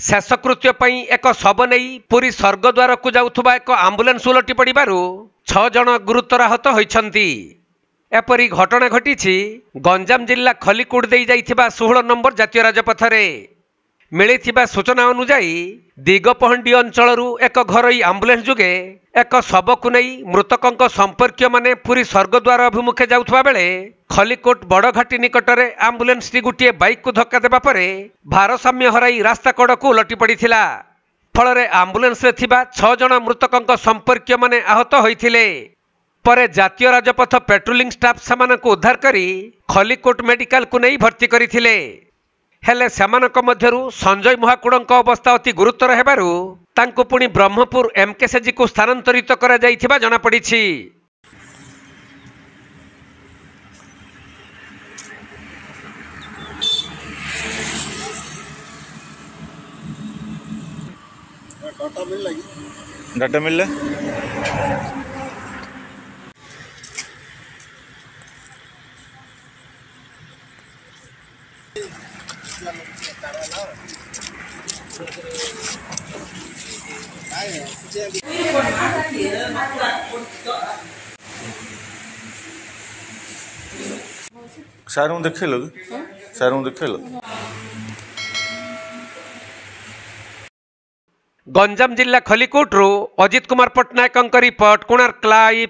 शेषकृत्य एक शव नहीं पुरी स्वर्गद्वार को जाउथुबा एक आम्बुलेंस उलटी पड़ू 6 जन गुरुतर आहत होइछंती। एपरी घटना घटी गंजाम जिला खलिकोट दे जाइथिबा 16 नंबर जातीय राजपथ रे मिलिथिबा सूचना अनुसार दिगपहंडी अंचलरू एक घरोई आम्बुलेंस जुगे एक शव को नहीं मृतकों संपर्क माने पुरी स्वर्गद्वार अभिमुखे जाउथबा बेले खलिकोट बड़घाटी निकटरे आम्बुलेंस टी गुटिए बाइक को धक्का देबा परे भारसाम्य हराई रास्ता कड़ को उलटी पड़िथिला। फल आम्बुलेंस रे थिबा 6 जन मृतकों संपर्क माने आहत होइथिले। परे जातीय राजपथ पेट्रोलिंग स्टाफ सेमानकु उद्धार करी खलिकोट मेडिकल को नहीं भर्ती करथिले। हेले सेमानक मध्यरु संजय महाकुड़ଙ୍କ अवस्था अति गुरुतर हेबारु तांको पुणी ब्रह्मपुर एमकेसीजी को स्थानांतरित करा जाइथिबा जଣା पड़िछि। डाटा मिलला सारू देखेल गंजाम जिला खलिकोट अजित कुमार पट्टनायक रिपोर्ट कोणार्क लाइव।